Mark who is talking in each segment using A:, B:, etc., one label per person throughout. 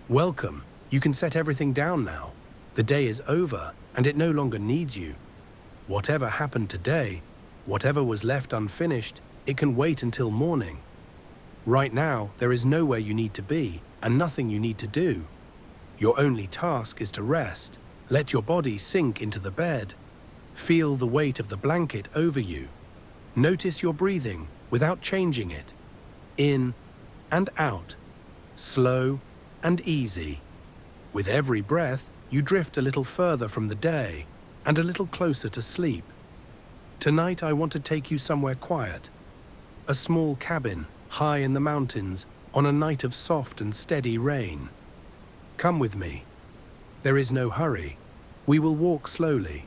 A: Welcome. You can set everything down now. The day is over, and it no longer needs you. Whatever happened today, whatever was left unfinished, it can wait until morning. Right now, there is nowhere you need to be, and nothing you need to do. Your only task is to rest. Let your body sink into the bed. Feel the weight of the blanket over you. Notice your breathing without changing it. In and out. Slow and easy. With every breath, you drift a little further from the day and a little closer to sleep. Tonight I want to take you somewhere quiet. A small cabin high in the mountains on a night of soft and steady rain. Come with me. There is no hurry. We will walk slowly.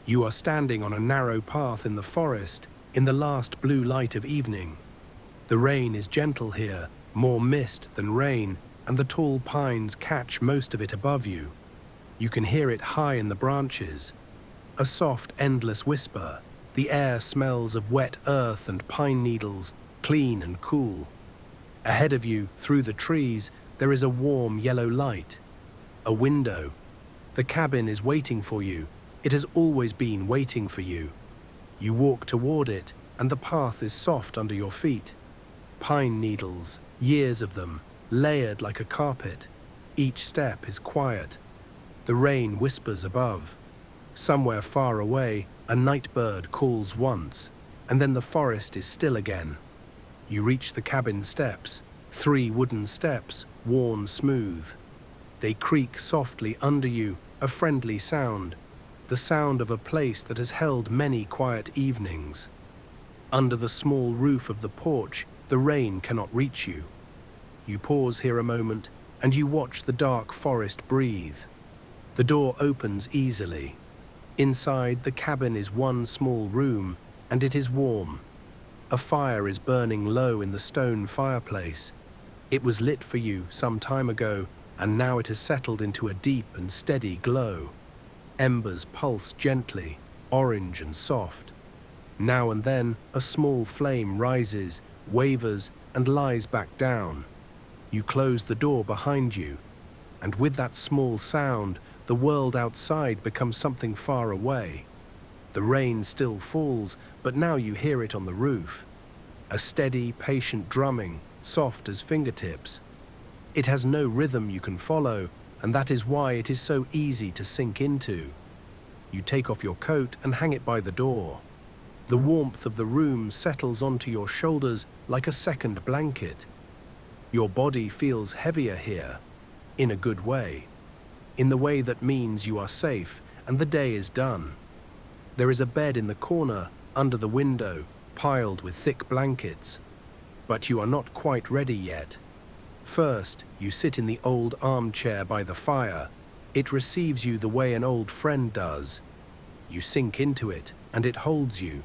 A: You are standing on a narrow path in the forest in the last blue light of evening. The rain is gentle here, more mist than rain, and the tall pines catch most of it above you. You can hear it high in the branches. A soft, endless whisper. The air smells of wet earth and pine needles, clean and cool. Ahead of you, through the trees, there is a warm yellow light. A window. The cabin is waiting for you. It has always been waiting for you. You walk toward it, and the path is soft under your feet. Pine needles, years of them, layered like a carpet. Each step is quiet. The rain whispers above. Somewhere far away, a night bird calls once, and then the forest is still again. You reach the cabin steps, 3 wooden steps, worn smooth. They creak softly under you, a friendly sound, the sound of a place that has held many quiet evenings. Under the small roof of the porch, the rain cannot reach you. You pause here a moment, and you watch the dark forest breathe. The door opens easily. Inside, the cabin is one small room, and it is warm. A fire is burning low in the stone fireplace. It was lit for you some time ago, and now it has settled into a deep and steady glow. Embers pulse gently, orange and soft. Now and then, a small flame rises, wavers, and lies back down. You close the door behind you, and with that small sound, the world outside becomes something far away. The rain still falls, but now you hear it on the roof. A steady, patient drumming, soft as fingertips. It has no rhythm you can follow, and that is why it is so easy to sink into. You take off your coat and hang it by the door. The warmth of the room settles onto your shoulders like a second blanket. Your body feels heavier here, in a good way, in the way that means you are safe and the day is done. There is a bed in the corner, under the window, piled with thick blankets. But you are not quite ready yet. First, you sit in the old armchair by the fire. It receives you the way an old friend does. You sink into it, and it holds you.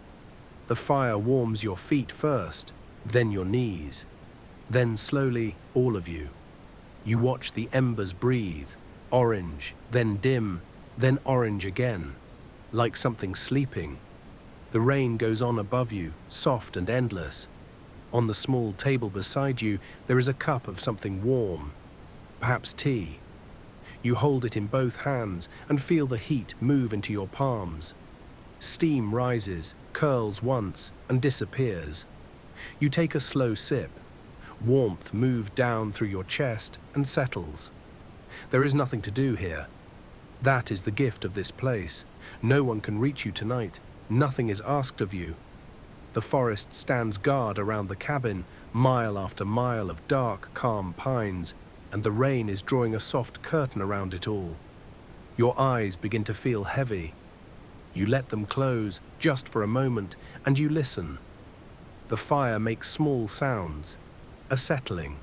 A: The fire warms your feet first, then your knees. Then slowly, all of you. You watch the embers breathe, orange, then dim, then orange again, like something sleeping. The rain goes on above you, soft and endless. On the small table beside you, there is a cup of something warm, perhaps tea. You hold it in both hands and feel the heat move into your palms. Steam rises, curls once, and disappears. You take a slow sip. Warmth moves down through your chest and settles. There is nothing to do here. That is the gift of this place. No one can reach you tonight. Nothing is asked of you. The forest stands guard around the cabin, mile after mile of dark, calm pines, and the rain is drawing a soft curtain around it all. Your eyes begin to feel heavy. You let them close just for a moment, and you listen. The fire makes small sounds, a settling,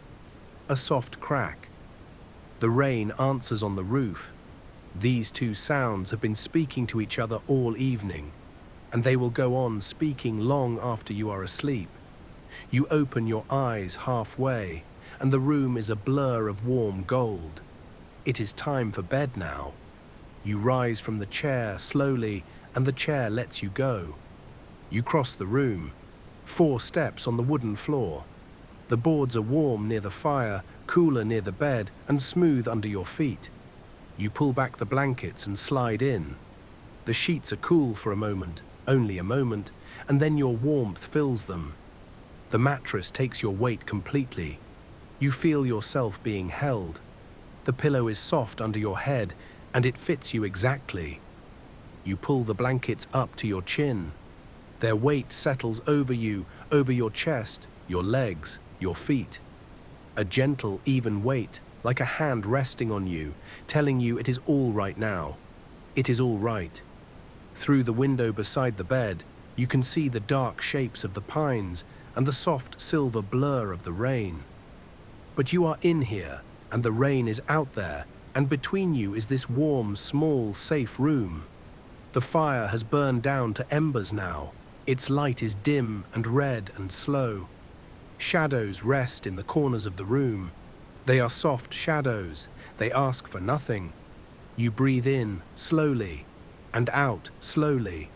A: a soft crack. The rain answers on the roof. These two sounds have been speaking to each other all evening, and they will go on speaking long after you are asleep. You open your eyes halfway, and the room is a blur of warm gold. It is time for bed now. You rise from the chair slowly, and the chair lets you go. You cross the room, 4 steps on the wooden floor. The boards are warm near the fire, cooler near the bed and smooth under your feet. You pull back the blankets and slide in. The sheets are cool for a moment, only a moment, and then your warmth fills them. The mattress takes your weight completely. You feel yourself being held. The pillow is soft under your head, and it fits you exactly. You pull the blankets up to your chin. Their weight settles over you, over your chest, your legs, your feet. A gentle, even weight, like a hand resting on you, telling you it is all right now. It is all right. Through the window beside the bed, you can see the dark shapes of the pines and the soft silver blur of the rain. But you are in here, and the rain is out there, and between you is this warm, small, safe room. The fire has burned down to embers now. Its light is dim and red and slow. Shadows rest in the corners of the room. They are soft shadows. They ask for nothing. You breathe in slowly and out slowly.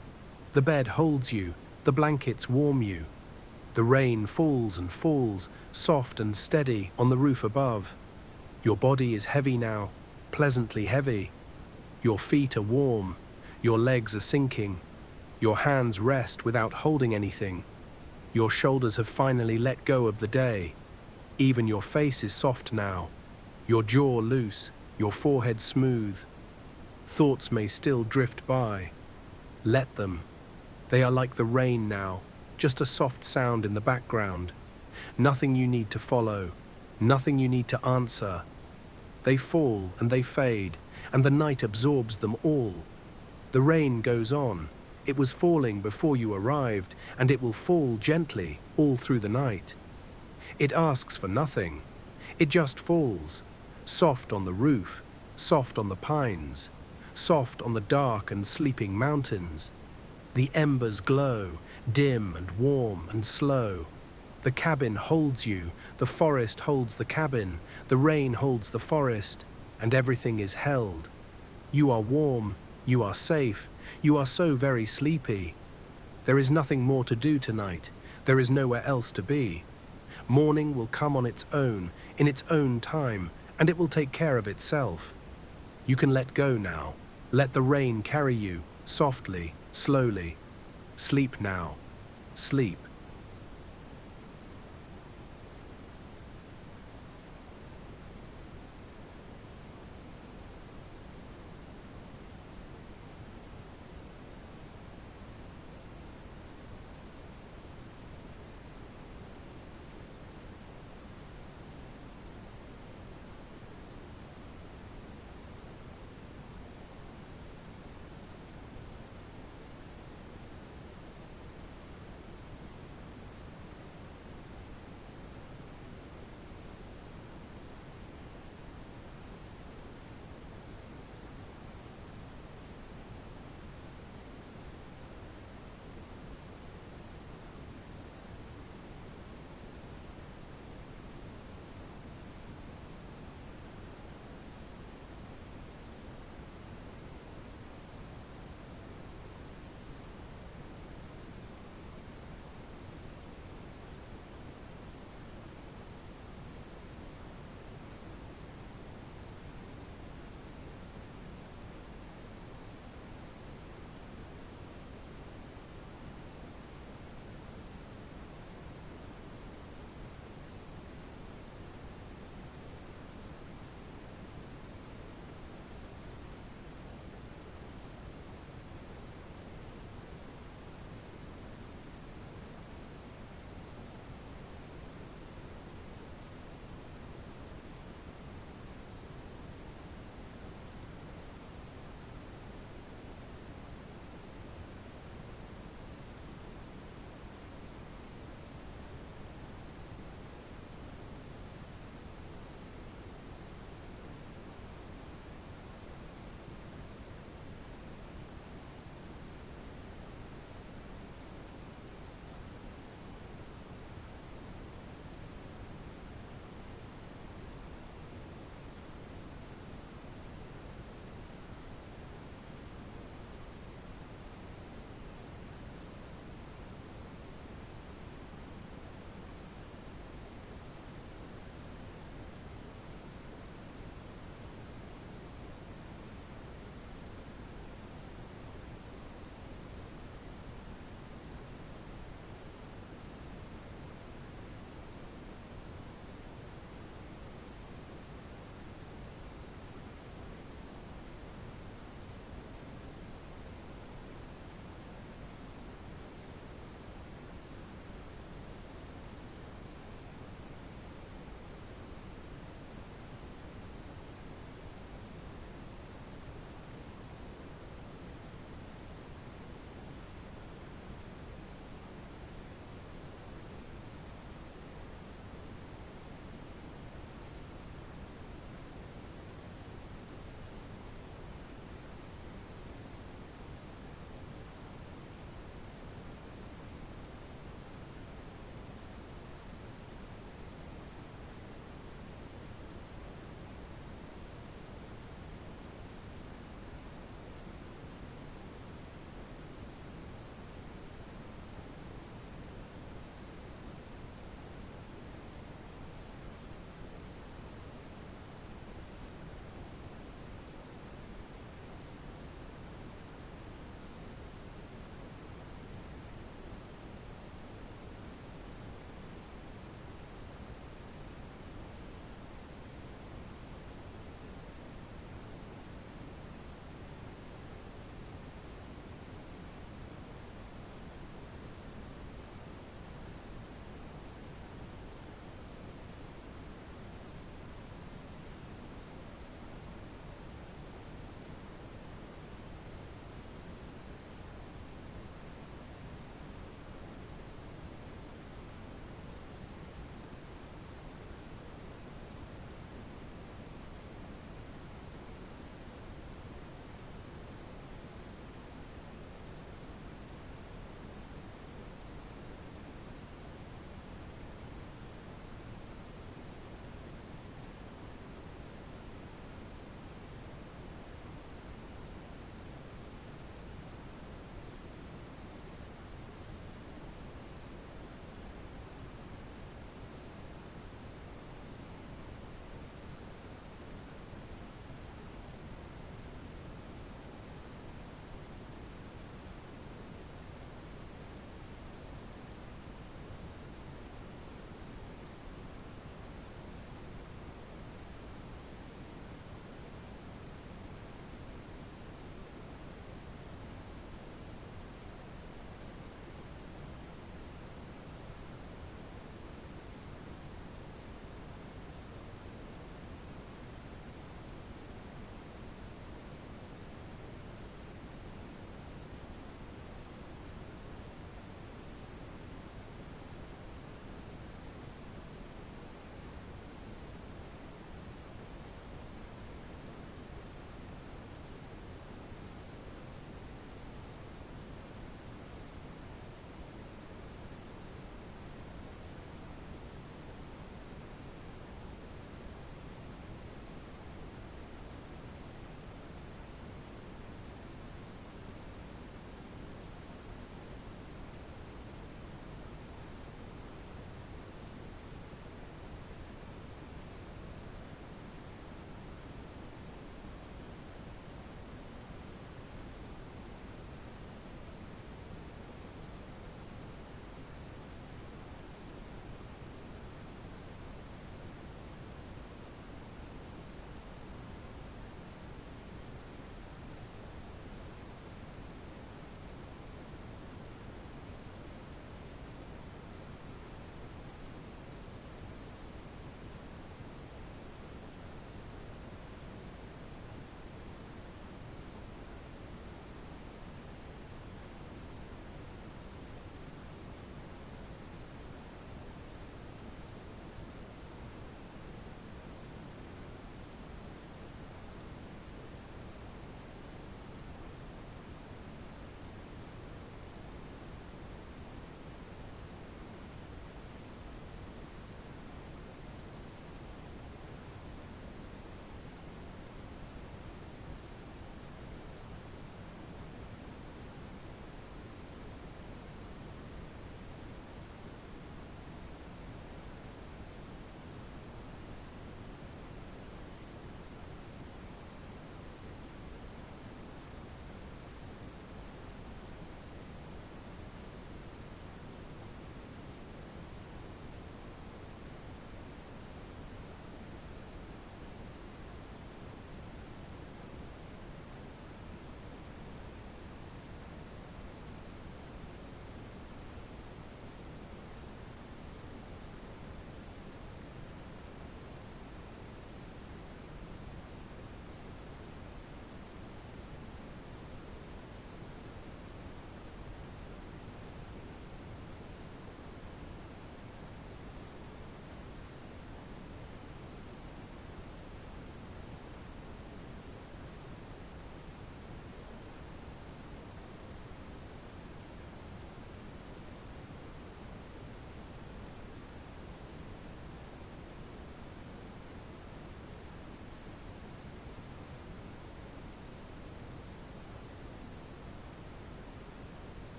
A: The bed holds you. The blankets warm you. The rain falls and falls, soft and steady, on the roof above. Your body is heavy now, pleasantly heavy. Your feet are warm. Your legs are sinking. Your hands rest without holding anything. Your shoulders have finally let go of the day. Even your face is soft now. Your jaw loose, your forehead smooth. Thoughts may still drift by. Let them. They are like the rain now, just a soft sound in the background. Nothing you need to follow, nothing you need to answer. They fall and they fade, and the night absorbs them all. The rain goes on. It was falling before you arrived, and it will fall gently all through the night. It asks for nothing. It just falls, soft on the roof, soft on the pines, soft on the dark and sleeping mountains. The embers glow, dim and warm and slow. The cabin holds you, the forest holds the cabin, the rain holds the forest, and everything is held. You are warm, you are safe, you are so very sleepy. There is nothing more to do tonight. There is nowhere else to be. Morning will come on its own, in its own time, and it will take care of itself. You can let go now. Let the rain carry you, softly, slowly. Sleep now. Sleep.